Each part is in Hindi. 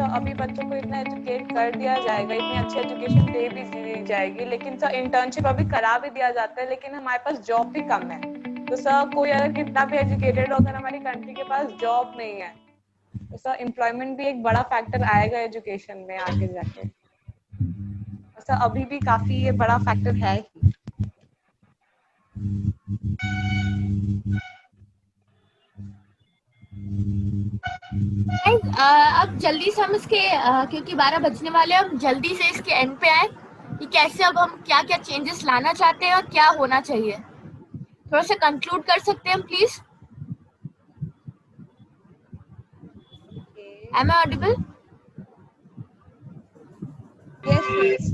सर अभी बच्चों को इतना एजुकेट कर दिया जाएगा, इतनी अच्छी एजुकेशन दे भी दी जाएगी, लेकिन सर इंटर्नशिप अभी करा भी दिया जाता है, लेकिन हमारे पास जॉब भी कम है। तो सर कोई अगर कितना भी एजुकेटेड हो, अगर हमारी कंट्री के पास जॉब नहीं है तो सर एम्प्लॉयमेंट भी एक बड़ा फैक्टर आएगा एजुकेशन में आगे जाके। सर अभी भी काफी ये बड़ा फैक्टर है ही। अब जल्दी से हम इसके क्योंकि 12 बजने वाले हैं, हम जल्दी से इसके एंड पे आए कि कैसे अब हम क्या क्या चेंजेस लाना चाहते हैं और क्या होना चाहिए। थोड़ा सा कंक्लूड कर सकते हैं हम please? Am I audible? Yes yes.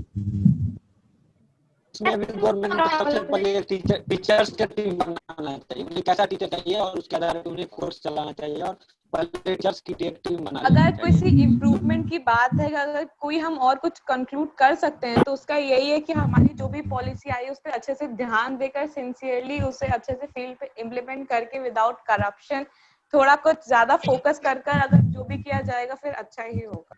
इसमें भी गवर्नमेंट को सबसे पहले टीचर्स का टीम बनाना चाहिए, उन्हें कैसा टीचर चाहिए और उसके आधार पर उन्हें कोर्स चलाना चाहिए और पहले टीचर्स की टीम बनानी अगर चाहिए। किसी इम्प्रूवमेंट की बात है, अगर कोई हम और कुछ कंक्लूड कर सकते हैं तो उसका यही है कि हमारी जो भी पॉलिसी आई उस पर अच्छे से ध्यान देकर सिंसियरली उसे अच्छे से फील्ड पे इम्प्लीमेंट करके विदाउट करप्शन थोड़ा कुछ ज्यादा फोकस कर अगर जो भी किया जाएगा फिर अच्छा ही होगा।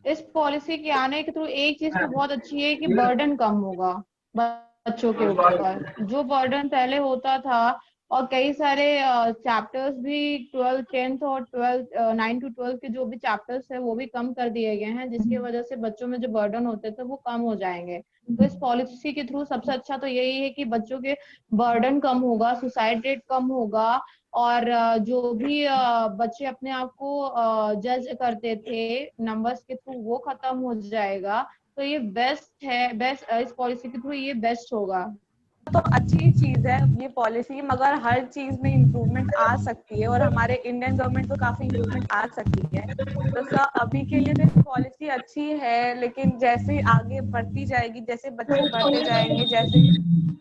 इस पॉलिसी के आने के थ्रू एक चीज तो बहुत अच्छी है कि बर्डन कम होगा बच्चों के ऊपर। जो बर्डन पहले होता था और कई सारे चैप्टर्स भी 12th 10th और 12th 9 to 12 के जो भी चैप्टर्स है वो भी कम कर दिए गए हैं, जिसकी वजह से बच्चों में जो बर्डन होते थे वो कम हो जाएंगे। तो इस पॉलिसी के थ्रू सबसे अच्छा तो यही है कि बच्चों के बर्डन कम होगा, सुसाइड रेट कम होगा और जो भी बच्चे अपने आप को जज करते थे नंबर्स के थ्रू वो खत्म हो जाएगा। तो ये बेस्ट है, बेस्ट इस पॉलिसी के थ्रू ये बेस्ट होगा। तो अच्छी चीज है ये पॉलिसी, मगर हर चीज में इम्प्रूवमेंट आ सकती है और हमारे इंडियन गवर्नमेंट को काफी इम्प्रूवमेंट आ सकती है। तो सर अभी के लिए तो पॉलिसी अच्छी है, लेकिन जैसे आगे बढ़ती जाएगी, जैसे बच्चे बढ़ते जाएंगे, जैसे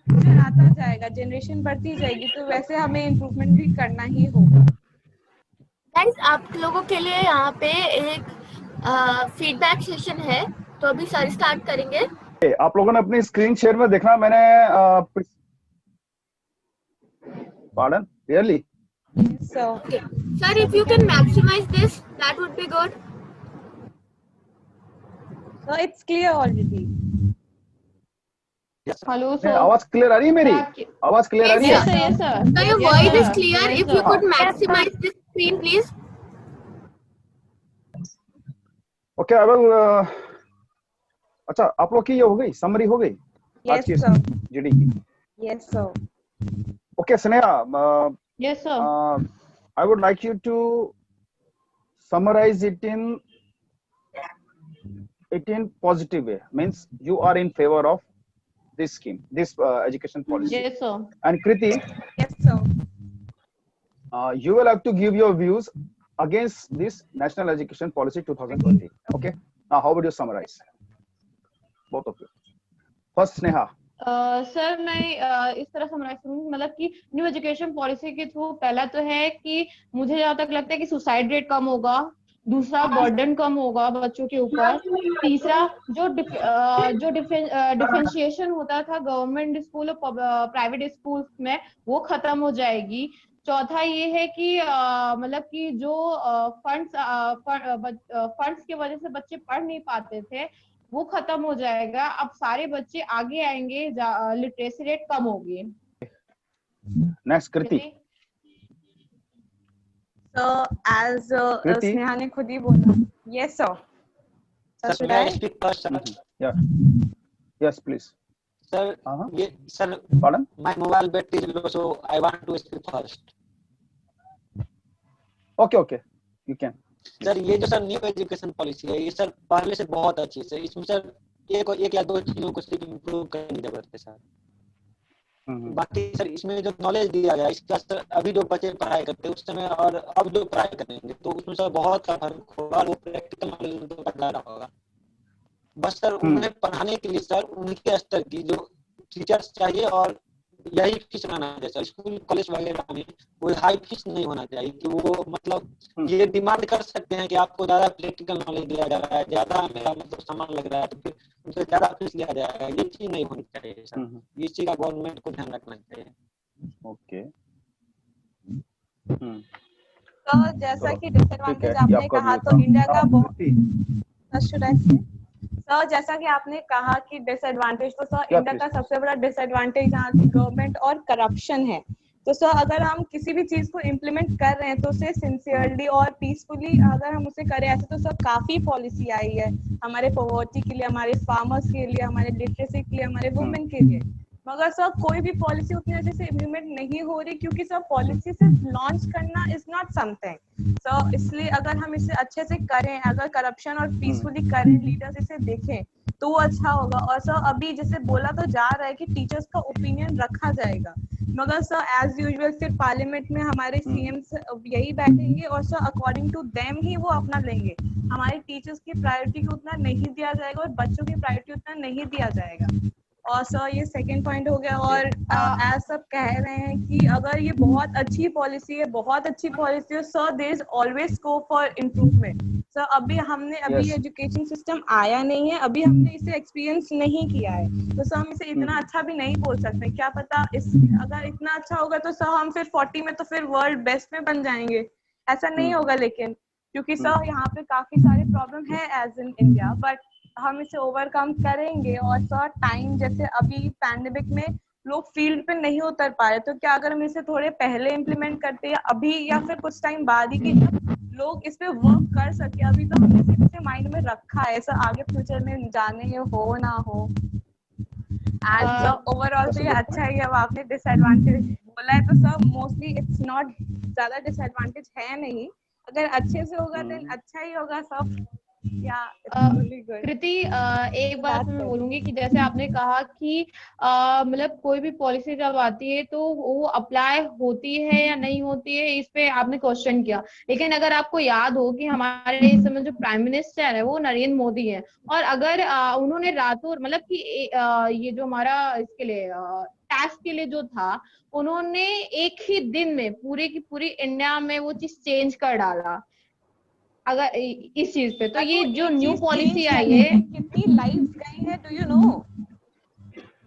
फ्यूचर आता जाएगा, जनरेशन बढ़ती जाएगी, तो वैसे हमें इम्प्रूवमेंट भी करना ही होगा। फ्रेंड्स, आप लोगों के लिए यहाँ पे एक फीडबैक सेशन है, तो अभी सर स्टार्ट करेंगे। आप लोगों ने अपनी स्क्रीन शेयर में देखना, मैंने pardon really So Okay. Sir, if you can maximize this, that would be good. it's clear already. Hello नहीं, आवाज क्लियर आ रही है मेरी? आवाज क्लियर आ रही है? Yes, sir. Yes sir. So your voice is clear. If you could maximize this screen, please. Okay I will. अच्छा, आप लोग की ये हो गई, समरी हो गई आज की sir. जीडी की? Yes sir. Okay Sneha, yes sir. I would like you to summarize it in positive way. Means you are in favor of this scheme, this education policy. Yes sir. And Kriti, Yes sir. you will have to give your views against this National Education Policy 2020. Okay. Now, how would you summarize? Both of you. First, Sneha. Sir मैं इस तरह समराइज करूंगी, मतलब कि न्यू एजुकेशन पॉलिसी के थ्रू पहला तो है कि मुझे जहाँ तक लगता है कि सुसाइड रेट कम होगा, दूसरा बर्डन कम होगा बच्चों के ऊपर, तीसरा जो डिफरेंशिएशन होता था गवर्नमेंट स्कूल और प्राइवेट स्कूल में वो खत्म हो जाएगी। चौथा ये है कि मतलब कि जो फंड्स की वजह से बच्चे पढ़ नहीं पाते थे वो खत्म हो जाएगा। अब सारे बच्चे आगे आएंगे, लिटरेसी रेट कम होगी। Next, Kriti. So as Kriti? Sneha ने खुद ही बोला। Yes sir. Sir, should may I? I speak first, sir? Yeah. Yes, please. Sir, ये sir, Pardon? my mobile battery is low, so I want to speak first. Okay, okay. You can. Sir ये जो सर न्यू एजुकेशन पॉलिसी है ये सर पहले से बहुत अच्छी है सर। इसमें सर एक या दो चीजों को सिर्फ इम्प्रूव करने की जरूरत है सर। बाकी सर इसमें जो नॉलेज दिया गया इसका सर अभी जो बच्चे पढ़ाई करते हैं उस समय और अब जो पढ़ाई करेंगे तो उसमें सर बहुत सा फर्क होगा और वो प्रैक्टिकल नॉलेज तो ज्यादा होगा। बस सर उन्हें पढ़ाने के लिए सर उनके स्तर की जो टीचर्स चाहिए और यही फीस रहना चाहिए सर। स्कूल कॉलेज वगैरह में कोई हाई फीस नहीं होना चाहिए कि वो मतलब ये डिमांड कर सकते हैं कि आपको ज्यादा प्रैक्टिकल नॉलेज दिया जा रहा है, ज्यादा मेरा मतलब सामान लग रहा है तो फिर उनसे ज्यादा फीस लिया जाएगा। ये चीज नहीं होनी चाहिए सर। इस चीज का गवर्नमेंट को ध्यान रखना चाहिए। ओके। तो जैसा चलो कि ठीक है, डिसएडवांटेज ये आपने आपका कहा व्यू तो था। इंडिया का बहुत प्रीति, शुड आई से सर, जैसा कि आपने कहा कि डिसएडवांटेज, तो सर या इंडिया का प्लीज। सबसे बड़ा डिसएडवांटेज यहाँ की गवर्नमेंट और करप्शन है। तो सर अगर हम किसी भी चीज को इम्प्लीमेंट कर रहे हैं तो उसे सिंसियरली और पीसफुली अगर हम उसे करें, ऐसे तो सर काफी पॉलिसी आई है हमारे पॉवर्टी के लिए, हमारे फार्मर्स के लिए, हमारे लिटरेसी के लिए, हमारे वुमेन के लिए। मगर सर कोई भी पॉलिसी उतनी अच्छे से इम्प्लीमेंट नहीं हो रही, क्योंकि सर पॉलिसी सिर्फ लॉन्च करना इज नॉट समथिंग। सो इसलिए अगर हम इसे अच्छे से करें, अगर करप्शन और पीसफुली करें, लीडर्स इसे देखें, तो वो अच्छा होगा। और सर अभी जैसे बोला तो जा रहा है कि टीचर्स का ओपिनियन रखा जाएगा, मगर सर एज यूजुअल फिर पार्लियामेंट में हमारे सीएम यही बैठेंगे और सर अकॉर्डिंग टू देम ही वो अपना लेंगे। हमारे टीचर्स की प्रायोरिटी को उतना नहीं दिया जाएगा और बच्चों की प्रायोरिटी उतना नहीं दिया जाएगा। और सर ये सेकंड पॉइंट हो गया। और एज सब कह रहे हैं कि अगर ये बहुत अच्छी पॉलिसी है, बहुत अच्छी पॉलिसी है sir, there is always scope for improvement. Sir अभी यस, एजुकेशन सिस्टम आया नहीं है, अभी हमने इसे एक्सपीरियंस नहीं किया है, तो सर हम इसे इतना अच्छा भी नहीं बोल सकते। क्या पता इस अगर इतना अच्छा होगा तो सर हम फिर 40 में तो फिर वर्ल्ड बेस्ट में बन जाएंगे, ऐसा नहीं होगा। लेकिन क्योंकि सर यहाँ पे काफी सारे प्रॉब्लम है एज इन इंडिया, बट हम इसे ओवरकम करेंगे। और सर टाइम जैसे अभी पैंडेमिक में लोग फील्ड पे नहीं उतर पा रहे, तो क्या अगर हम इसे थोड़े पहले इम्प्लीमेंट करते या अभी या फिर कुछ टाइम बाद ही, कि जब लोग इस पे वर्क कर सके। अभी तो हमने सिर्फ इसे माइंड में रखा है, सर आगे फ्यूचर में जाने हो ना हो। एंड ओवरऑल तो ये अच्छा ही है। अब आपने डिसएडवांटेज बोला है तो सर मोस्टली इट्स नॉट ज्यादा डिसएडवांटेज है नहीं, अगर अच्छे से होगा देन अच्छा ही होगा सब। या गुड कृति, एक बात मैं बोलूंगी कि जैसे आपने कहा कि मतलब कोई भी पॉलिसी जब आती है तो वो अप्लाई होती है या नहीं होती है, इस पे आपने क्वेश्चन किया। लेकिन अगर आपको याद हो कि हमारे इस समय जो प्राइम मिनिस्टर है वो नरेंद्र मोदी है, और अगर उन्होंने रातों मतलब कि ये जो हमारा इसके लिए टैक्स के लिए जो था, उन्होंने एक ही दिन में पूरे की पूरी इंडिया में वो चीज चेंज कर डाला। अगर इस चीज पे तो ये जो न्यू पॉलिसी आई है, कितनी लाइव्स गई है डू यू नो?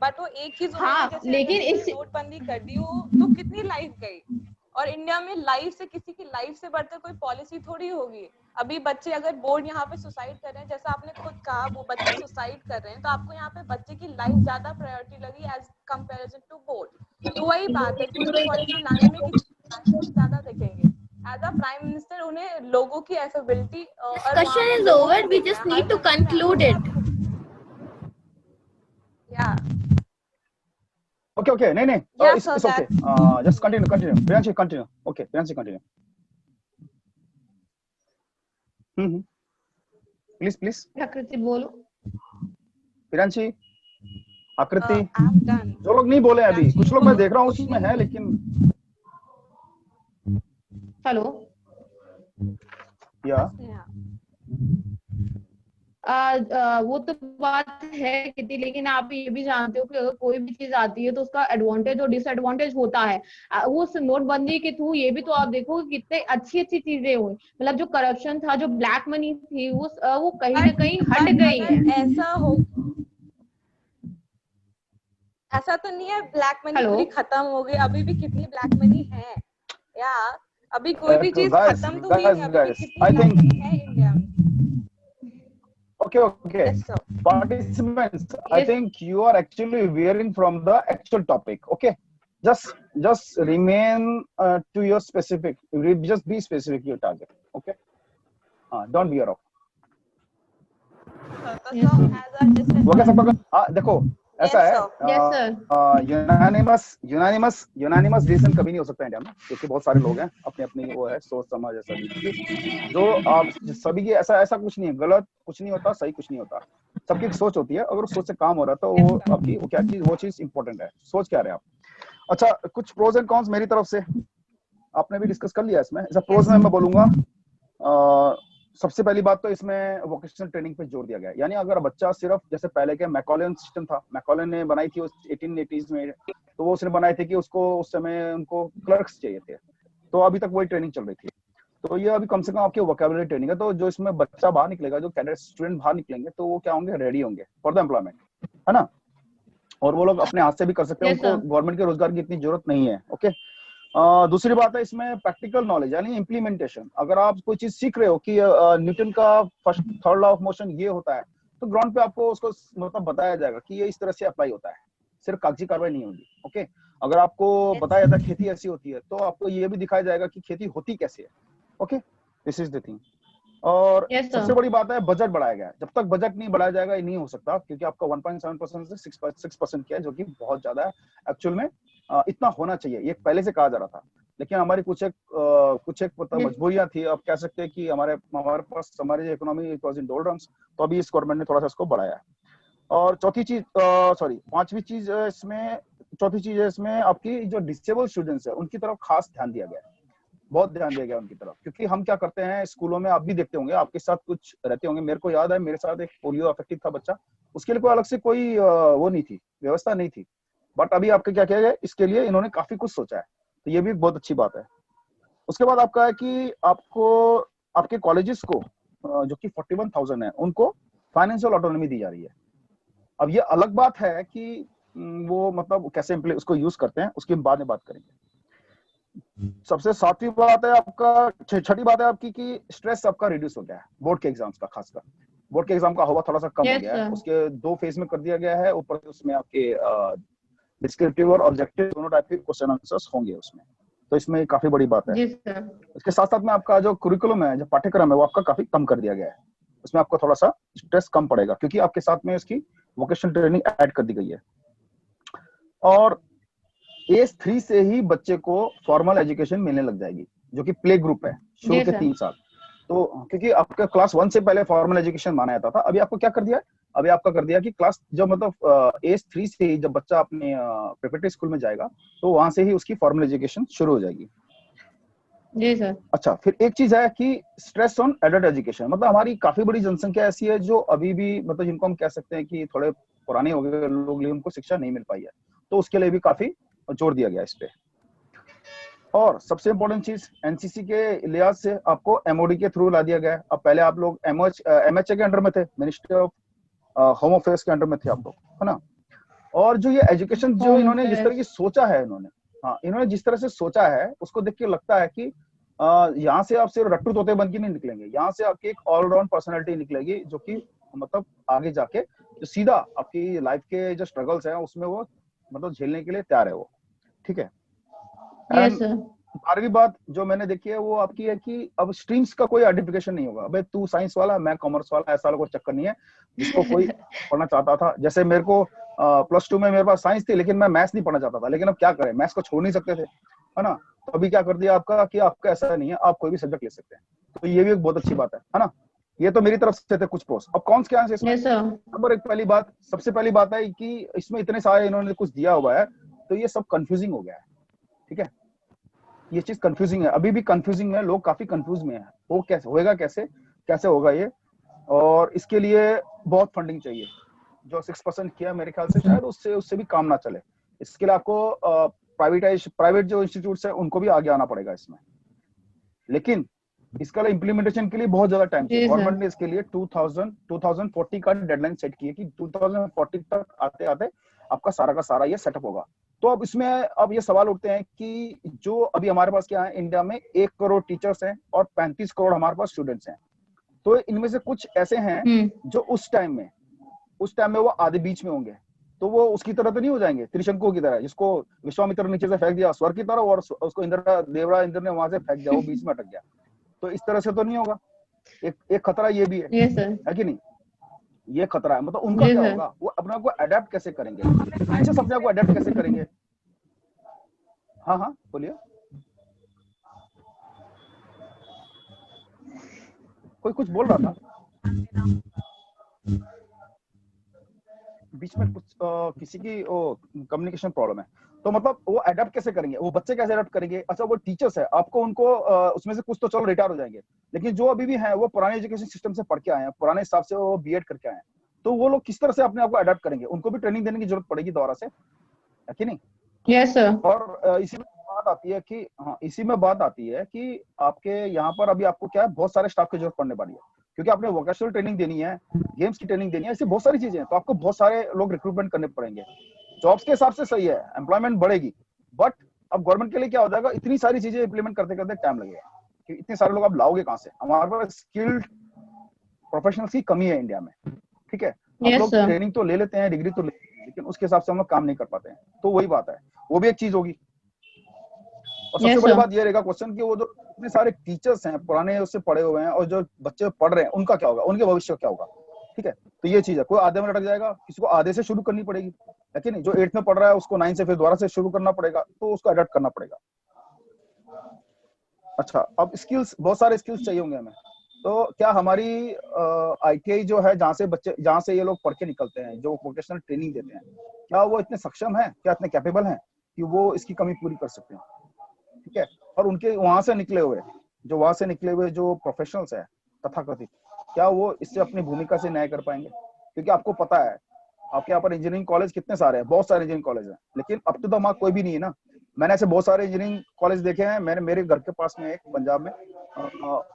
बट वो एक चीज उन्होंने हाँ जैसे लेकिन अगर इस नोटबंदी कर दी हो तो कितनी लाइफ गई। और इंडिया में लाइफ से किसी की लाइफ से बढ़कर कोई पॉलिसी थोड़ी होगी। अभी बच्चे अगर बोर्ड यहाँ पे सुसाइड कर रहे हैं, जैसा आपने खुद कहा वो बच्चे सुसाइड कर रहे हैं, तो आपको यहाँ पे बच्चे की लाइफ ज्यादा प्रायोरिटी लगी एज कंपैरिजन टू बोर्ड। तो वही बात है, कोई भी पॉलिसी लाने में किसी की ज्यादा देखेंगे। एज अ प्राइम मिनिस्टर उन्हें लोगों की एफेबिलिटी और वहाँ Discussion पे is लोगों over. को We देखना just है, हर need to जगह पे conclude आपको it. या okay, okay, नहीं नहीं, Yeah, it's so it's okay. Just continue. Priyanshi, continue. Okay, Priyanshi, continue. Please. प्रकृति बोलो। प्रियांशी, आकृति, I'm done. जो लोग नहीं बोले अभी, प्रियांशी, कुछ लोग मैं देख रहा हूँ कुछ उसमें नहीं है, बोले। लेकिन हेलो, या वो तो बात है कितनी, लेकिन आप ये भी जानते हो कि अगर कोई भी चीज आती है तो उसका एडवांटेज और डिसएडवांटेज होता है। उस नोटबंदी के थ्रू ये भी तो आप देखो कि कितने अच्छी अच्छी चीजें हुई, मतलब जो करप्शन था, जो ब्लैक मनी थी, वो कहीं ना कहीं हट गई है। ऐसा तो नहीं है ब्लैक मनी हेलो, पूरी खत्म हो गई, अभी भी कितनी ब्लैक मनी है। या अभी कोई भी चीज guys, खत्म तो हुई नहीं, अभी भी कितनी I ब्लैक think मनी है इंडिया में। okay. Yes, sir. Participants, I Yes. think you are actually veering from the actual topic. Okay, just remain to your specific. Just be specific your target. Okay, don't veer off. वो क्या सकता? देखो ऐसा Yes, है, sir. Yes sir, unanimous decision कभी नहीं हो सकता इंडिया में, क्योंकि बहुत सारे लोग हैं, अपनी अपनी वो है सोच समझ ऐसा भी, जो आप सभी की ऐसा कुछ नहीं है, गलत कुछ नहीं होता, सही कुछ नहीं होता, सबकी एक सोच होती है। अगर उस सोच से काम हो रहा है तो वो आपकी वो चीज इंपॉर्टेंट है, सोच क्या रहे आप। अच्छा, कुछ प्रोज एंड कॉन्स मेरी तरफ से आपने भी डिस्कस कर लिया इसमें। ऐसा प्रोज में मैं बोलूंगा, सबसे पहली बात तो इसमें वोकेशनल ट्रेनिंग पे जोर दिया गया है। यानी अगर बच्चा सिर्फ जैसे पहले के मैकॉलन सिस्टम था, मैकॉलन ने बनाई थी 1880s में, तो वो उसने बनाए थे कि उसको उस समय उनको क्लर्क्स चाहिए थे, तो अभी तक वही ट्रेनिंग चल रही थी। तो ये अभी कम से कम आपकी वोकेबुलरी ट्रेनिंग है, तो जो इसमें बच्चा बाहर निकलेगा, जो कैडेट स्टूडेंट बाहर निकलेंगे, तो वो क्या होंगे, रेडी होंगे फॉर द एम्प्लॉयमेंट, है ना। और वो लोग अपने हाथ से भी कर सकते हैं, Yes, उनको sir. गवर्नमेंट के रोजगार की इतनी जरूरत नहीं है। ओके, दूसरी बात है इसमें प्रैक्टिकल नॉलेज यानी इम्प्लीमेंटेशन। अगर आप कोई चीज सीख रहे हो कि न्यूटन का first third law of motion ये होता है, तो ग्राउंड पे आपको उसको मतलब बताया जाएगा कि ये इस तरह से अप्लाई होता है, सिर्फ कागजी कार्रवाई नहीं होगी। ओके, अगर आपको बताया जाता है खेती ऐसी होती है, तो आपको ये भी दिखाया जाएगा कि खेती होती कैसे है। Okay, this is the thing. और Yes, sir. सबसे बड़ी बात है बजट बढ़ाया गया है। जब तक बजट नहीं बढ़ाया जाएगा ये नहीं हो सकता, क्योंकि आपका 1.7% से 6% किया है, जो कि बहुत ज्यादा है। एक्चुअल में इतना होना चाहिए, ये पहले से कहा जा रहा था, लेकिन हमारी कुछ एक मतलब Yes. मजबूरियां थी। अब कह सकते हैं कि हमारे पास हमारी इकोनॉमी वाज इन डोल्ड्रम्स, तो अभी इस गवर्नमेंट ने थोड़ा सा इसको बढ़ाया है। और पांचवी चीज इसमें, चौथी चीज है इसमें आपकी जो डिसेबल स्टूडेंट्स है उनकी तरफ खास ध्यान दिया गया है, बहुत ध्यान दिया गया उनकी तरफ। क्योंकि हम क्या करते हैं स्कूलों में, आप भी देखते होंगे, आपके साथ कुछ रहते होंगे, मेरे को याद है मेरे साथ एक पोलियो अफेक्टेड था बच्चा, उसके लिए कोई अलग से कोई वो नहीं थी, व्यवस्था नहीं थी। बट अभी आपके क्या किया गया, इसके लिए इन्होंने काफी कुछ सोचा है, तो ये भी बहुत अच्छी बात है। उसके बाद आपका है कि आपको आपके कॉलेजेस को जो कि 41,000 है उनको फाइनेंशियल ऑटोनॉमी दी जा रही है। अब ये अलग बात है कि वो मतलब कैसे उसको यूज करते हैं, उसकी बाद में बात करेंगे। सबसे सातवीं बात है आपका, छठी बात है आपकी कि स्ट्रेस आपका रिड्यूस हो गया है बोर्ड के एग्जाम्स का, खासकर बोर्ड के एग्जाम का हवा थोड़ा सा कम हो Yes, गया है। sir. उसके 2 फेज में कर दिया गया है, ऊपर से उसमें आपके डिस्क्रिप्टिव और ऑब्जेक्टिव दोनों टाइप के क्वेश्चन आंसर्स होंगे उसमें, तो इसमें काफी बड़ी बात है। जी सर। इसके साथ साथ में आपका जो कुरिकुलम है, जो पाठ्यक्रम है, वो आपका काफी कम कर दिया गया है। उसमें आपको थोड़ा सा स्ट्रेस कम पड़ेगा, क्योंकि आपके साथ में इसकी वोकेशनल ट्रेनिंग ऐड कर दी गई है। और एज 3 से ही बच्चे को फॉर्मल एजुकेशन मिलने लग जाएगी, जो कि प्ले ग्रुप है, शुरू जी के सर। 3 साल। तो क्योंकि आपका क्लास 1 से पहले फॉर्मल एजुकेशन माना जाता था, अभी आपको क्या कर दिया है, अभी आपका कर दिया कि क्लास जब मतलब एज 3 से ही जब बच्चा अपने प्रिपरेटरी स्कूल में जाएगा, तो वहां से ही उसकी फॉर्मल एजुकेशन शुरू हो जाएगी। जी सर। अच्छा, फिर एक चीज है कि स्ट्रेस ऑन एडल्ट एजुकेशन, मतलब हमारी काफी बड़ी जनसंख्या ऐसी है जो अभी भी मतलब जिनको हम कह सकते हैं कि थोड़े पुराने हो गए लोग, लिए उनको शिक्षा नहीं मिल पाई है, तो उसके लिए भी काफी जोर दिया गया इस पे। और सबसे इम्पोर्टेंट चीज, एनसीसी के लिहाज से आपको एमओडी के थ्रू ला दिया गया है। अब पहले आप लोग एमएचए के अंडर में थे, मिनिस्ट्री ऑफ होम अफेयर्स के अंडर में थे आप लोग, है ना। और जो ये एजुकेशन जो इन्होंने जिस तरह की सोचा है, इन्होंने जिस तरह से सोचा है, उसको देख के लगता है कि यहाँ से आप सिर्फ रट्टू तोते बन के नहीं निकलेंगे, यहाँ से आपकी एक ऑलराउंड पर्सनैलिटी निकलेगी, जो कि मतलब आगे जाके जो सीधा आपकी लाइफ के जो स्ट्रगल्स हैं उसमें वो मतलब झेलने के लिए तैयार है वो, ठीक है। Yes sir. 12वीं बात जो मैंने देखी है वो आपकी है कि अब स्ट्रीम्स का कोई आइडेंटिफिकेशन नहीं होगा। अबे तू साइंस वाला, मैं कॉमर्स वाला, ऐसा कोई चक्कर नहीं है। जिसको कोई पढ़ना चाहता था, जैसे मेरे को +2 में मेरे पास साइंस थी, लेकिन मैं मैथ्स नहीं पढ़ना चाहता था, लेकिन अब क्या करें, मैथ्स को छोड़ नहीं सकते थे, है ना। तो अभी क्या कर दिया आपका कि आपका ऐसा नहीं है, आप कोई भी सब्जेक्ट ले सकते हैं, तो ये भी एक बहुत अच्छी बात है ना। ये तो मेरी तरफ से थे कुछ पोस्ट। अब कौन क्या है इसमें, नंबर एक पहली बात, सबसे पहली बात है कि इसमें इतने सारे इन्होंने कुछ दिया हुआ है, तो ये सब कंफ्यूजिंग हो गया है, ठीक है। ये चीज कंफ्यूजिंग है, अभी भी कंफ्यूजिंग है, लोग काफी कंफ्यूज में है, वो कैसे होएगा, कैसे होगा ये। और इसके लिए बहुत फंडिंग चाहिए। जो 6% किया मेरे ख्याल से शायद उससे भी काम ना चले। इसके लिए आपको प्राइवेट जो इंस्टीट्यूट्स है उनको भी आगे आना पड़ेगा इसमें। लेकिन इसका इम्प्लीमेंटेशन के लिए बहुत ज्यादा टाइम चाहिए। गवर्नमेंट ने इसके लिए 2040 का डेडलाइन सेट की है कि 2040 तक आते आते आपका सारा का सारा ये सेटअप होगा। तो अब इसमें अब ये सवाल उठते हैं कि जो अभी हमारे पास क्या है, इंडिया में 1 करोड़ टीचर्स हैं और 35 करोड़ हमारे पास स्टूडेंट्स हैं। तो इनमें से कुछ ऐसे हैं जो उस टाइम में वो आधे बीच में होंगे, तो वो उसकी तरह तो नहीं हो जाएंगे, त्रिशंकु की तरह, जिसको विश्वामित्र नीचे से फेंक दिया स्वर्ग की तरफ और उसको इंद्र ने वहां से फेंक दिया, वो बीच में अटक गया। तो इस तरह से तो नहीं होगा। एक खतरा ये भी है कि नहीं, ये खतरा है। मतलब उनका क्या होगा, वो अपने को अडेप्ट कैसे करेंगे, टीचर्स अपने को अडेप्ट कैसे करेंगे। हाँ बोलिए, कोई कुछ बोल रहा था बीच में, कुछ किसी की कम्युनिकेशन प्रॉब्लम है। तो मतलब वो अडेप्ट कैसे करेंगे, वो बच्चे कैसे अडेप्ट करेंगे। अच्छा, वो टीचर्स है, आपको उनको उसमें से कुछ तो चलो रिटायर हो जाएंगे, लेकिन जो अभी भी हैं वो पुराने एजुकेशन सिस्टम से पढ़ के आए हैं, पुराने हिसाब से वो बीएड करके आए हैं, तो वो लोग किस तरह से अपने आप को अडेप्ट करेंगे, उनको भी ट्रेनिंग देने की जरूरत पड़ेगी दोबारा से, है कि नहीं। Yes sir. और इसी में बात आती है कि आपके यहाँ पर अभी आपको क्या है, बहुत सारे स्टाफ की जरूरत पड़ने वाली है, क्योंकि आपने वोकेशनल ट्रेनिंग देनी है, गेम्स की ट्रेनिंग देनी है, ऐसी बहुत सारी चीजें हैं। तो आपको बहुत सारे लोग रिक्रूटमेंट करने पड़ेंगे। जॉब्स के हिसाब से सही है, एम्प्लॉयमेंट बढ़ेगी, बट अब गवर्नमेंट के लिए क्या हो जाएगा, इतनी सारी चीजें इंप्लीमेंट करते करते टाइम लगेगा कि इतने सारे लोग आप लाओगे कहाँ से। हमारे पास स्किल्ड प्रोफेशनल्स की कमी है इंडिया में, ठीक है। हम Yes, लोग sir. ट्रेनिंग तो ले लेते हैं, डिग्री तो ले लेते हैं, लेकिन उसके हिसाब से हम लोग काम नहीं कर पाते हैं। तो वही बात है, वो भी एक चीज होगी। और सबसे Yes, बड़ी sir. बात ये रहेगा क्वेश्चन कि वो जो इतने सारे टीचर्स हैं पुराने उससे पढ़े हुए हैं और जो बच्चे पढ़ रहे हैं उनका क्या होगा, उनके भविष्य क्या होगा, ठीक है। तो ये चीज है, कोई आधे में लटक जाएगा, किसी को आधे से शुरू करनी पड़ेगी, है कि नहीं। जो 8th में पढ़ रहा है उसको 9 से फिर दोबारा से शुरू करना पड़ेगा, तो उसको अडॉप्ट करना पड़ेगा। अच्छा, अब स्किल्स, बहुत सारे स्किल्स चाहिए होंगे हमें। तो क्या हमारी ITI जो है, जहाँ से ये लोग पढ़ के निकलते हैं, जो वोकेशनल ट्रेनिंग देते हैं, क्या वो इतने सक्षम है, क्या इतने कैपेबल हैं कि वो इसकी कमी पूरी कर सकते हैं, ठीक है। और उनके वहां से निकले हुए जो प्रोफेशनल्स है तथाकथित, क्या वो इससे अपनी भूमिका से न्याय कर पाएंगे। क्योंकि आपको पता है आपके यहाँ पर इंजीनियरिंग कॉलेज कितने सारे हैं, बहुत सारे इंजीनियरिंग कॉलेज हैं, लेकिन अब तो मार्क कोई भी नहीं है ना। मैंने ऐसे बहुत सारे इंजीनियरिंग कॉलेज देखे हैं। मेरे घर के पास में एक पंजाब में,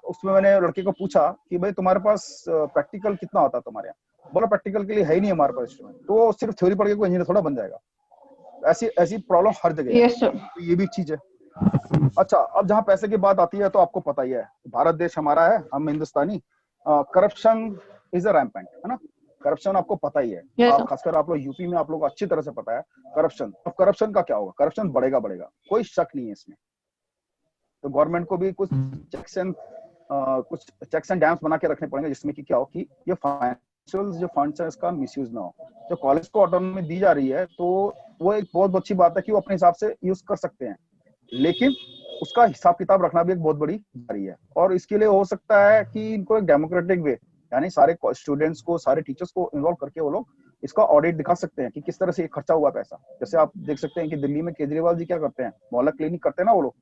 उसमें मैंने लड़के को पूछा कि भाई तुम्हारे पास प्रैक्टिकल कितना होता है तुम्हारे यहाँ। बोला प्रैक्टिकल के लिए है ही नहीं हमारे पास इंस्ट्रूमेंट, तो वो सिर्फ थ्योरी पढ़ के कोई इंजीनियर थोड़ा बन जाएगा। ऐसी प्रॉब्लम हर जगह है। Yes, sir. तो ये भी चीज है। अच्छा, अब जहाँ पैसे की बात आती है तो आपको पता ही है, भारत देश हमारा है, हम हिंदुस्तानी, करप्शन इज अ रैम्पेंट, है ना। करप्शन आपको पता ही है। Yes, आप sir. खासकर आप लोग यूपी में, आप लोग को अच्छी तरह से पता है करप्शन। अब करप्शन का क्या होगा, करप्शन बढ़ेगा, कोई शक नहीं है इसमें। तो गवर्नमेंट को भी कुछ चेक्स एंड डैम्स बना के रखने पड़ेंगे, जिसमें कि क्या हो कि ये फाइनेंशियल जो फंड्स है इसका मिसयूज ना हो। जो कॉलेज को ऑटोनॉमी दी जा रही है तो वो एक बहुत अच्छी बात है कि वो अपने हिसाब से यूज कर सकते हैं, लेकिन उसका हिसाब किताब रखना भी एक बहुत बड़ी जिम्मेदारी है। और इसके लिए हो सकता है कि इनको एक डेमोक्रेटिक वे, यानी सारे स्टूडेंट्स को, सारे टीचर्स को इन्वॉल्व करके वो लोग इसका ऑडिट दिखा सकते हैं कि किस तरह से ये खर्चा हुआ पैसा। जैसे आप देख सकते हैं कि दिल्ली में केजरीवाल जी क्या करते हैं, मोहल्ला क्लिनिक करते हैं ना, वो लोग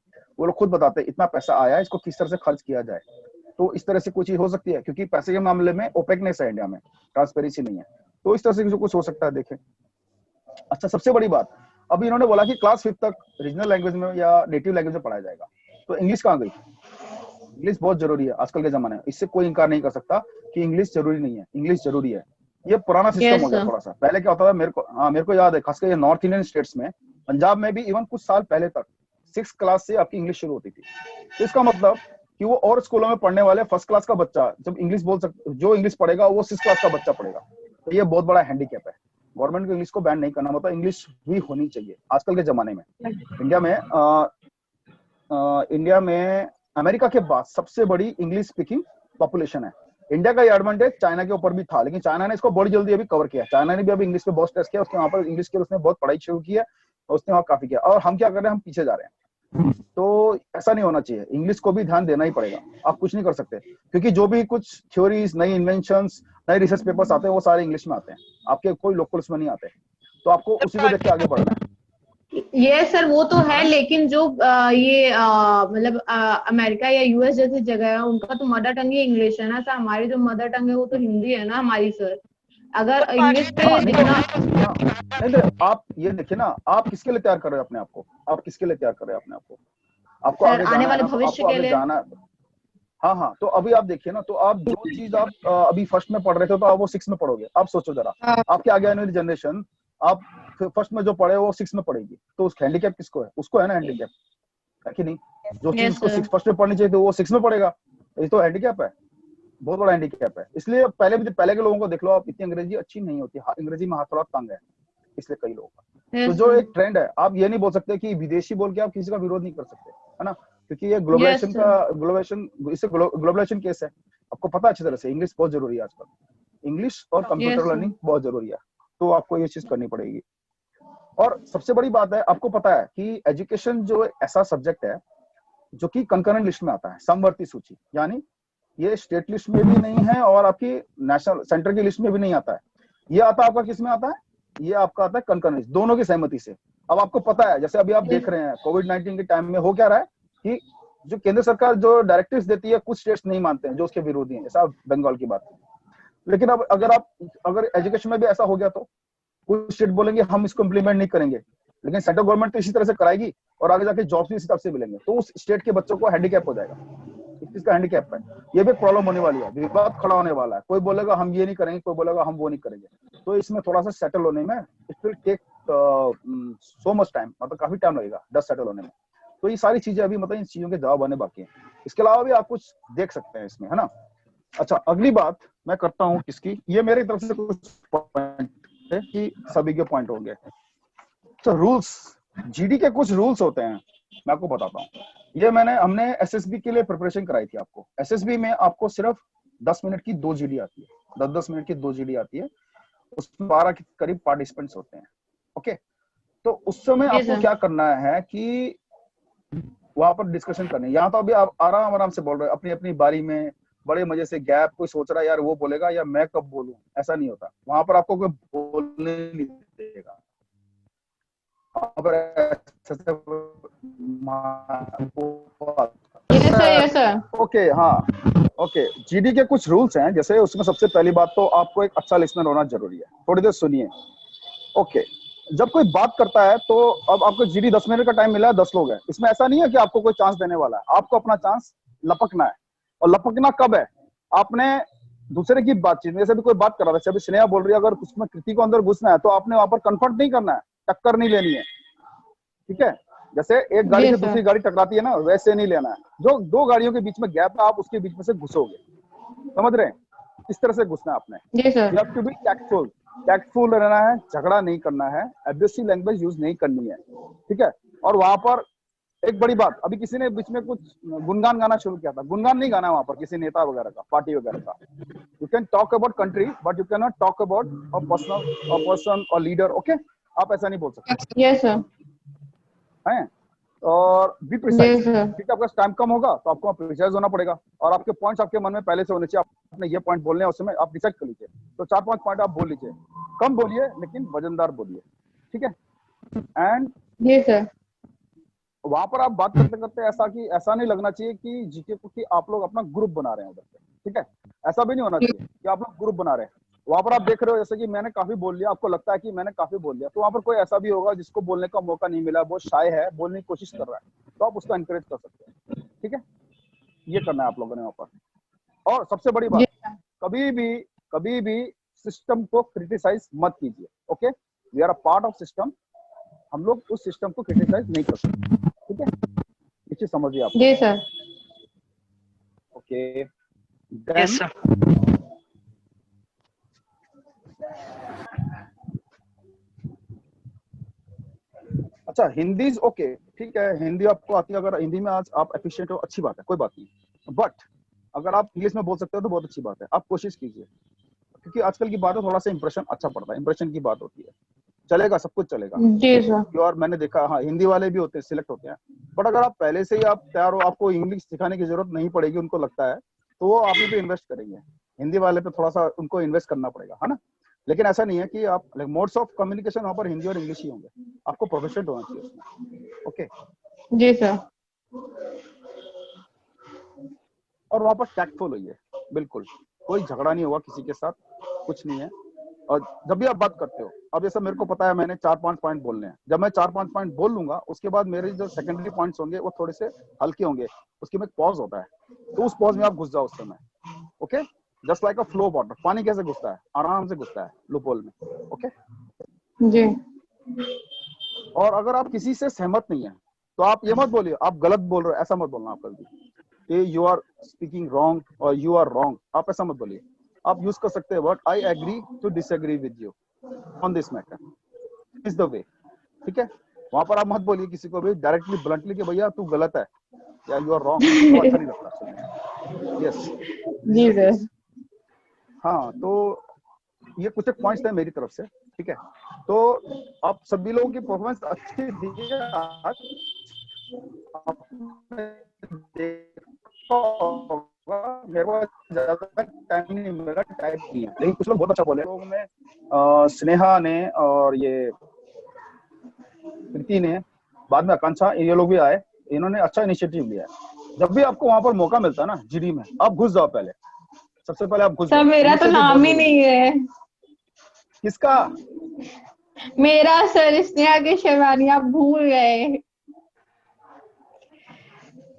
खुद बताते हैं इतना पैसा आया, इसको किस तरह से खर्च किया जाए। तो इस तरह से कोई चीज हो सकती है, क्योंकि पैसे के मामले में ओपेकनेस है इंडिया में, ट्रांसपेरेंसी नहीं है। तो इस तरह से कुछ हो सकता है, देखें। अच्छा, सबसे बड़ी बात, अभी इन्होंने बोला कि क्लास 5 तक रीजनल लैंग्वेज में या नेटिव लैंग्वेज में पढ़ाया जाएगा। तो इंग्लिश कहाँ गई? इंग्लिश बहुत जरूरी है आजकल के जमाने में, इससे कोई इनकार नहीं कर सकता कि इंग्लिश जरूरी नहीं है, इंग्लिश जरूरी है। ये पुराना सिस्टम हो गया थोड़ा सा। पहले क्या होता था, मेरे को याद है, खासकर ये नॉर्थ इंडियन स्टेट्स में, पंजाब में भी इवन कुछ साल पहले तक 6th क्लास से आपकी इंग्लिश शुरू होती थी। तो इसका मतलब कि वो और स्कूलों में पढ़ने वाले 1st क्लास का बच्चा जब इंग्लिश जो इंग्लिश पढ़ेगा वो 6th क्लास का बच्चा पढ़ेगा। तो ये बहुत बड़ा हैंडीकैप है। गवर्नमेंट को इंग्लिश को बैन नहीं करना, मतलब इंग्लिश भी होनी चाहिए आजकल के जमाने में। इंडिया में अमेरिका के बाद सबसे बड़ी इंग्लिश स्पीकिंग पॉपुलेशन है। इंडिया का ये एडवांटेज चाइना के ऊपर भी था, लेकिन चाइना ने इसको बड़ी जल्दी अभी कवर किया। चाइना ने भी अभी इंग्लिश पे बहुत टेस्ट किया, उसके वहां पर इंग्लिश के उसने बहुत पढ़ाई शुरू की है और उसने वहां काफी किया। और हम क्या कर रहे हैं, हम पीछे जा रहे हैं। तो ऐसा नहीं होना चाहिए, इंग्लिश को भी ध्यान देना ही पड़ेगा। आप कुछ नहीं कर सकते, क्योंकि जो भी कुछ थ्योरीज, नई इन्वेंशंस, नए रिसर्च पेपर्स आते हैं वो सारे इंग्लिश में आते हैं, आपके कोई लोकल्स में नहीं आते। तो आपको उसी को देख के आगे बढ़ना है। ये सर वो तो है, लेकिन जो मतलब अमेरिका या US जैसी जगह है, उनका तो मदर टंग ही इंग्लिश है ना सर। हमारी जो मदर टंग है वो तो हिंदी है ना हमारी सर। अगर इंग्लिश पे जितना नहीं, आप ये देखिए ना, आप किसके लिए तैयार कर रहे हो अपने आप को, आप किसके लिए तैयार कर रहे हो अपने आप को? आपको सर आगे आने जाना वाले है ना, भविष्य आपको के आगे लिए। जाना है। हाँ, तो अभी आप देखिए ना, तो आप जो चीज आप अभी 1st में पढ़ रहे थे तो आप वो 6th में पढ़ोगे। आप सोचो जरा, आपके आगे आने वाली जनरेशन, आप 1st में जो पढ़े वो 6th में पढ़ेगी, तो उस हैंडीकैप किसको है? उसको है ना हैंडीकैप, है कि नहीं? जो चीज उसको 1st में पढ़नी चाहिए तो वो 6th में पढ़ेगा, ये तो हैंडीकैप है, बहुत बड़ा हैंडीकैप है। इसलिए पहले के लोगों को देख लो आप, इतनी अंग्रेजी अच्छी नहीं होती, अंग्रेजी में हाथ थोड़ा तंग है इसलिए कई लोगों का। तो जो एक ट्रेंड है, आप ये नहीं बोल सकते कि विदेशी बोल के आप किसी का विरोध नहीं कर सकते, है ना, क्योंकि ये ग्लोबलाइजेशन केस है। आपको पता अच्छी तरह से इंग्लिश बहुत जरूरी है आजकल, इंग्लिश और कंप्यूटर लर्निंग बहुत जरूरी है। तो आपको ये चीज करनी पड़ेगी। और सबसे बड़ी बात है, आपको पता है कि एजुकेशन जो ऐसा सब्जेक्ट है जो कि कंकरेंट लिस्ट में आता है, समवर्ती सूची, यानी ये स्टेट लिस्ट में भी नहीं है और आपकी नेशनल सेंटर की लिस्ट में भी नहीं आता है। ये आता है आपका किस में आता है? ये आपका आता है कंकरेंट लिस्ट, दोनों की सहमति से। अब आपको पता है, जैसे अभी आप देख रहे हैं कोविड-19 के टाइम में हो क्या रहा है कि जो केंद्र सरकार जो डायरेक्टिव्स देती है, कुछ स्टेट्स नहीं मानते हैं, जो उसके विरोधी हैं, जैसा बंगाल की बात। लेकिन अब अगर एजुकेशन में भी ऐसा हो गया तो कुछ स्टेट बोलेंगे हम इसको इम्प्लीमेंट नहीं करेंगे, लेकिन सेंट्रल गवर्नमेंट तो इसी तरह से कराएगी और आगे जाके जॉब्स भी इसी तरह से मिलेंगे, तो उस स्टेट के बच्चों को हैंडीकैप हो जाएगा। इस चीज का हैंडीकैप है, ये भी प्रॉब्लम होने वाली है, विवाद खड़ा होने वाला है। कोई बोलेगा हम ये नहीं करेंगे, कोई बोलेगा हम वो नहीं करेंगे। तो इसमें थोड़ा सा सेटल होने में it will take so much time, मतलब काफी टाइम लगेगा 10 सेटल होने में। तो ये सारी चीजें अभी मतलब इन चीजों के जवाब आने बाकी हैं। इसके अलावा भी आप कुछ देख सकते हैं इसमें, है ना। अच्छा, अगली बात मैं करता हूँ किसकी, ये मेरी तरफ से कुछ पॉइंट है कि सभी के पॉइंट होंगे। तो रूल्स, जीडी के कुछ रूल्स होते हैं, मैं आपको बताता हूँ। ये हमने एसएसबी के लिए प्रिपरेशन कराई थी आपको। एसएसबी में आपको सिर्फ 10 मिनट की 2 जीडी आती है, 10-10 मिनट की 2 जीडी आती है, उसमें 12 के करीब पार्टिसिपेंट्स होते हैं। ओके, तो उस समय आपको क्या करना है कि वहां पर डिस्कशन करनी है। यहाँ तो अभी आप आराम आराम से बोल रहे हैं अपनी अपनी बारी में, बड़े मजे से गैप, कोई सोच रहा है यार वो बोलेगा या मैं कब बोलूं, ऐसा नहीं होता। वहां पर आपको कोई बोलने नहीं देगा। Yes sir. ओके, हाँ, ओके। जीडी के कुछ रूल्स हैं, जैसे उसमें सबसे पहली बात तो आपको एक अच्छा लिसनर होना जरूरी है। थोड़ी देर सुनिए। ओके, जब कोई बात करता है तो अब आपको जीडी 10 मिनट का टाइम मिला है, 10 लोग हैं इसमें, ऐसा नहीं है कि आपको कोई चांस देने वाला है। आपको अपना चांस लपकना है। और लपकना कब है, आपने दूसरे की बातचीत में, जैसे भी कोई बात कर रहा है, जैसे अभी स्नेहा बोल रही है, अगर उसमें कृति को अंदर घुसना है तो आपने वहां पर कन्फर्ट नहीं करना है, टक्कर नहीं लेनी है, ठीक है। जैसे एक गाड़ी से दूसरी गाड़ी टकराती है ना, वैसे नहीं लेना है। जो 2 गाड़ियों के बीच में गैप है, आप उसके बीच में से घुसोगे, समझ रहे हैं, इस तरह से घुसना है आपने। You have to be tactful, tactful रहना है, झगड़ा नहीं करना है, एब्यूसिव लैंग्वेज यूज नहीं करनी है, ठीक है। और वहां पर एक बड़ी बात, अभी किसी ने बीच में कुछ गुणगान गाना शुरू किया था, गुणगान नहीं गाना वहां पर किसी नेता वगैरह का, पार्टी वगैरह का। You can talk about country but you can not talk about a person और लीडर, ओके। आप ऐसा नहीं बोल सकते। Yes sir. हैं, और बी प्रिसाइज, ठीक है। आपका टाइम कम होगा तो आपको प्रिसाइज होना पड़ेगा, और आपके पॉइंट्स आपके मन में पहले से होने चाहिए। आपने ये पॉइंट बोलने हैं, उस समय आप डिसाइड कर लीजिए। तो 4-5 पॉइंट आप बोल लीजिए, कम बोलिए लेकिन वजनदार बोलिए, ठीक है। एंड जी सर, वहां पर आप बात करते करते ऐसा नहीं लगना चाहिए कि जीके को कि आप लोग अपना ग्रुप बना रहे हैं उधर पे, ठीक है। ऐसा भी नहीं होना चाहिए कि आप लोग ग्रुप बना रहे हैं। वहां पर आप देख रहे हो जैसे कि मैंने काफी बोल लिया, आपको लगता है कि मैंने काफी बोल लिया, तो वहां पर कोई ऐसा भी होगा जिसको बोलने का मौका नहीं मिला, बहुत शाय है, बोलने की कोशिश कर रहा है, तो आप उसको एनकरेज कर सकते हैं, ठीक है। ये करना है आप लोगों ने वहां पर। और सबसे बड़ी बात, कभी भी सिस्टम को क्रिटिसाइज मत कीजिए, okay. We are a part of system, हम लोग उस सिस्टम को क्रिटिसाइज नहीं कर सकते, ठीक है। ये चीज समझिए आप। जी सर। Okay, yes sir. अच्छा, हिंदी ओके, ठीक है, हिंदी आपको आती है, अगर हिंदी में आज आप एफिशिएंट हो, अच्छी बात है, कोई बात नहीं। बट अगर आप इंग्लिश में बोल सकते हो तो बहुत अच्छी बात है, आप कोशिश कीजिए, क्योंकि आजकल की बात है, थोड़ा सा इंप्रेशन अच्छा पड़ता है, इंप्रेशन की बात होती है, चलेगा, सब कुछ चलेगा जी सर। और मैंने देखा, हाँ, हिंदी वाले भी होते हैं, सिलेक्ट होते हैं। बट अगर आप पहले से ही आप तैयार हो, आपको इंग्लिश सिखाने की जरूरत नहीं पड़ेगी, उनको लगता है, तो वो आप ही पे इन्वेस्ट करेंगे। हिंदी वाले पे थोड़ा सा उनको इन्वेस्ट करना पड़ेगा, है ना। लेकिन ऐसा नहीं है कि आप मोड्स ऑफ कम्युनिकेशन वहां पर हिंदी और इंग्लिश ही होंगे, आपको प्रोफिशिएंट होना चाहिए उसमें, ओके। जी सर। और वहां पर टैक्टफुल होइए, बिल्कुल कोई झगड़ा नहीं होगा किसी के साथ, कुछ नहीं है। और जब भी आप बात करते हो, अब जैसा मेरे को पता है मैंने 4-5 पॉइंट बोलने हैं, जब मैं 4-5 पॉइंट बोल लूंगा, उसके बाद मेरे जो सेकेंडरी पॉइंट्स होंगे वो थोड़े से हल्के होंगे, उसके में एक पॉज होता है, तो उस पॉज में आप घुस जाओ उस समय, okay. Just like a flow water, पानी कैसे घुसता है, आराम से घुसता है लूपहोल में, ओके जी। और अगर आप किसी से सहमत नहीं है तो आप ये मत बोलिए आप गलत बोल रहे हो, ऐसा मत बोलना आप कभी, यू आर स्पीकिंग रॉन्ग और यू आर रॉन्ग, आप ऐसा मत बोलिए। आप यूज कर सकते हैं word I agree to disagree with you on this matter, is the way, ठीक है। वहां पर आप मत बोलिए किसी को भी डायरेक्टली ब्लंटली कि भैया तू गलत है या यू आर रॉन्ग, तो अच्छा नहीं लगता सुनने। यस जी सर। हाँ, तो ये कुछ एक पॉइंट्स थे मेरी तरफ से, ठीक है। तो आप सभी लोगों की परफॉर्मेंस अच्छी थी आज, मेरे को ज्यादा टाइम नहीं मिला टाइप किया, लेकिन कुछ लोग बहुत अच्छा बोले। लोगों में स्नेहा ने और ये कृति ने, बाद में आकांक्षा, ये लोग भी आए, इन्होंने अच्छा इनिशिएटिव लिया है। जब भी आपको वहां पर मौका मिलता है ना जीडी में, आप घुस जाओ, पहले सबसे पहले आप घुस जाओ। सर मेरा तो नाम ही नहीं है। किसका? मेरा सर स्नेहा के शेरवानी, आप भूल गए।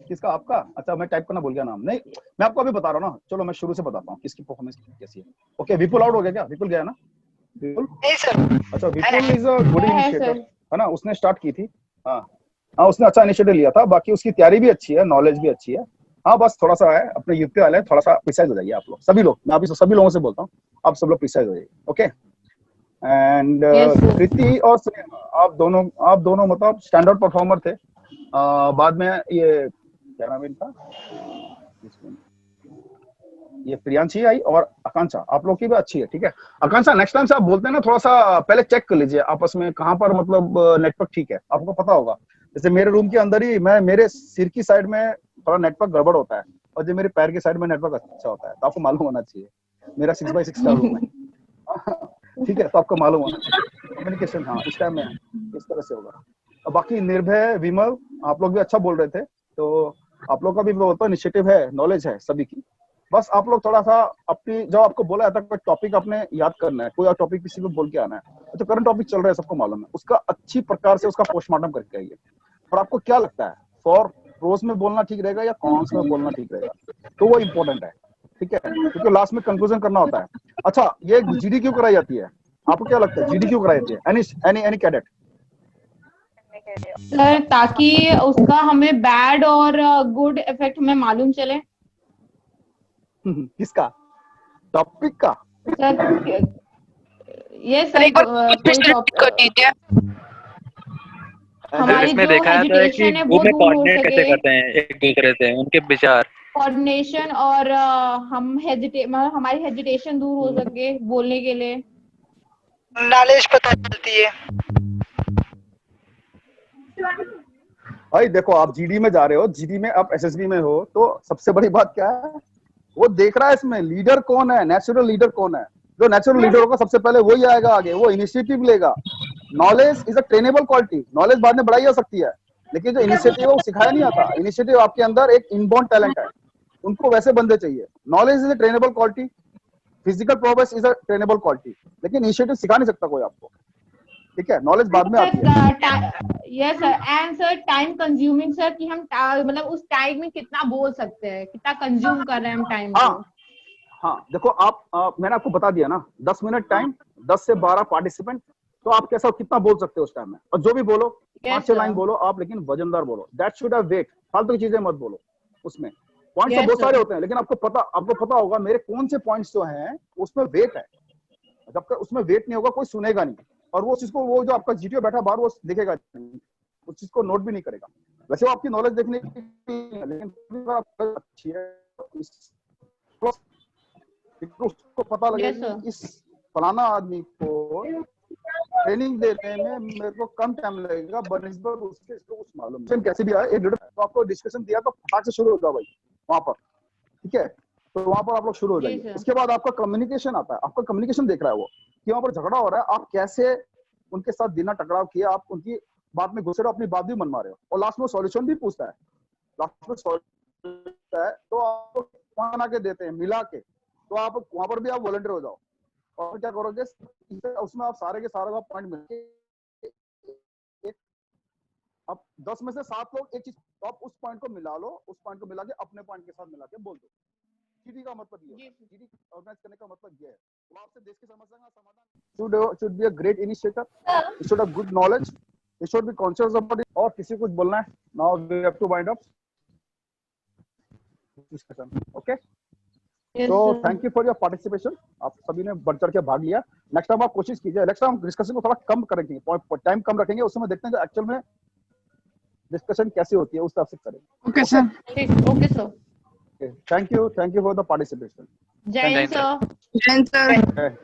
किसका? आपका? अच्छा, मैं टाइप करना भूल गया नाम। नहीं, मैं आपको अभी बता रहा हूँ ना, चलो मैं शुरू से बताता हूँ किसकी परफॉर्मेंस कैसी है। ओके, विपुल आउट हो गया क्या? विपुल गया ना? विपुल? नहीं सर, अच्छा, विपुल इज अ गुड है इनिशिएटर, सर। है ना, उसने स्टार्ट की थी। हाँ हाँ, उसने अच्छा इनिशिएटिव लिया था, बाकी उसकी तैयारी भी अच्छी है, नॉलेज भी अच्छी है। हाँ, बस थोड़ा सा है, अपने यूपी वाले थोड़ा सा प्रिसाइज हो जाइए आप लोग, सभी लोग, मैं अभी सभी लोगों से बोलता हूँ, आप सब लोग प्रिसाइज हो जाइए। Okay, and Yes, sir. कृति और स्नेहा, आप दोनों मतलब स्टैंडर्ड परफॉर्मर थे। बाद में ये क्या नाम है इनका, ये प्रियांशी आई और आकांक्षा, आप लोग की भी अच्छी है, ठीक है। आकांक्षा, नेक्स्ट टाइम से आप बोलते हैं ना, थोड़ा सा पहले चेक कर लीजिए आपस में कहाँ पर मतलब नेटवर्क ठीक है, आपको पता होगा। जैसे मेरे रूम के अंदर ही मेरे सिर की साइड में थोड़ा नेटवर्क गड़बड़ होता है, और जो मेरे पैर की साइड में नेटवर्क अच्छा होता है, तो आपको मालूम होना चाहिए। मेरा 6x6 का रूम है ठीक है, तो आपको मालूम होना चाहिए कम्युनिकेशन, हाँ इस टाइम में इस तरह से होगा। और बाकी निर्भय, विमल, आप लोग भी अच्छा बोल रहे थे, तो आप लोग का भी बोलता इनिशिएटिव है, नॉलेज है सभी की। बस आप लोग थोड़ा सा अपनी, जब आपको बोला जाता है कोई टॉपिक आपने याद करना है, कोई और टॉपिक किसी को बोल के आना है, तो करंट टॉपिक चल रहा है सबको मालूम है, उसका अच्छी प्रकार से उसका पोस्टमार्टम करके आइए। और आपको क्या लगता है, फॉर प्रोस में बोलना ठीक रहेगा या कॉन्स में बोलना ठीक रहेगा, तो वो इम्पोर्टेंट है, ठीक है, क्योंकि लास्ट में कंक्लूजन करना होता है। अच्छा, ये जीडी क्यों कराई जाती है, आपको क्या लगता है, जीडी क्यों कराई जाती है, एनी कैडेट? सर, ताकि उसका हमें बैड और गुड इफेक्ट हमें मालूम चले। किसका, टॉपिक का? सर, ये सर एक बार कोई रिपीट कर दीजिए। हमारी इसमें जो देखा जाता है कि एजुकेशन है ग्रुप वो में दूर हो कोऑर्डिनेट कैसे सके, करते हैं एक दूसरे से, उनके विचार। कोऑर्डिनेशन, और हम मतलब हमारी हेजिटेशन दूर हो सके बोलने के लिए। नॉलेज पता चलती है। भाई देखो, आप जीडी में जा रहे हो, जीडी में आप एसएसबी में हो, तो सबसे बड़ी बात क्या है, वो देख रहा है इसमें लीडर कौन है, नेचुरल लीडर कौन है। जो नेचुरल लीडर होगा सबसे पहले वही आएगा आगे, वो इनिशिएटिव लेगा। Knowledge is a trainable quality, knowledge बाद में बढ़ाई जा सकती है, लेकिन जो इनिशिएटिव है वो सिखाया नहीं आता। इनिशिएटिव आपके अंदर एक इनबॉर्न टैलेंट है, उनको वैसे बंदे चाहिए। Knowledge is a trainable quality, physical progress is a trainable quality, लेकिन इनिशिएटिव सिखा नहीं सकता कोई आपको, ठीक है, नॉलेज बाद में आती है। Yes sir, and sir time consuming sir, कि हम मतलब उस टाइम में कितना बोल सकते हैं, कितना कंज्यूम कर रहे हैं हम टाइम को। हाँ, देखो आप मैंने आपको बता दिया ना, 10 मिनट टाइम, 10 से 12 पार्टिसिपेंट, तो आप कैसा कितना बोल सकते हो उस टाइम में, और जो भी बोलो 5-6 लाइन बोलो आप, लेकिन वजनदार बोलो, दैट शुड हैव वेट, फालतू की चीजें मत बोलो। उसमें पॉइंट्स तो बहुत सारे होते हैं, लेकिन आपको पता होगा मेरे कौन से पॉइंट्स जो हैं उसमें वेट है। जब तक उसमें वेट नहीं होगा कोई सुनेगा नहीं, और वो चीज को, वो जो आपका जीटीओ बैठा बाहर वो देखेगा नहीं, उस चीज को नोट भी नहीं करेगा। वैसे वो आपकी नॉलेज देखने की, लेकिन अच्छी है, उसको पता लगेगा कि इस फलाना आदमी को ट्रेनिंग देने में मेरे को कम टाइम लगेगा बनिस्बत उसके, इसको कुछ मालूम है कैसे भी आए। एक तो आपको डिस्कशन दिया तो फटाक से शुरू हो जाओ भाई वहां पर, ठीक है, तो वहां पर आप लोग शुरू हो जाइए। इसके बाद आपका कम्युनिकेशन आता है, आपका कम्युनिकेशन देख रहा है वो कि वहां पर झगड़ा हो रहा है, आप कैसे उनके साथ बिना टकराव किए आप उनकी बात में घुसे रहो, अपनी बात भी मनवा रहे हो, और लास्ट में सॉल्यूशन भी पूछता है, लास्ट में सॉल्यूशन है तो आपको बना के देते हैं मिला के, तो आप वहां पर भी आप वॉलंटियर हो जाओ, और क्या करोगे उसमें आप सारे के सारे पॉइंट मिलके अब 10 में से 7 लोग एक चीज, तो आप उस पॉइंट को मिला लो, उस पॉइंट को मिला के अपने पॉइंट के साथ मिला के बोल दो। जीडी का मतलब ये है, जीडी ऑर्गेनाइज करने का मतलब ये है, वो आपसे देश की समस्या का समाधान should be a great initiator, he should have good knowledge, he should be conscious about it। और किसी कुछ बोलना है, now we have to wind up discussion, okay? तो thank you for your participation, आप सभी ने बढ़ चढ़ के भाग लिया। नेक्स्ट टाइम आप कोशिश कीजिए, नेक्स्ट टाइम डिस्कशन को थोड़ा कम करेंगे, टाइम कम रखेंगे, उस समय देखते हैं एक्चुअल में डिस्कशन कैसे होती है, उस तरह से करेंगे। Okay sir, okay sir, thank you for the participation. जय हिंद सर। जय हिंद सर।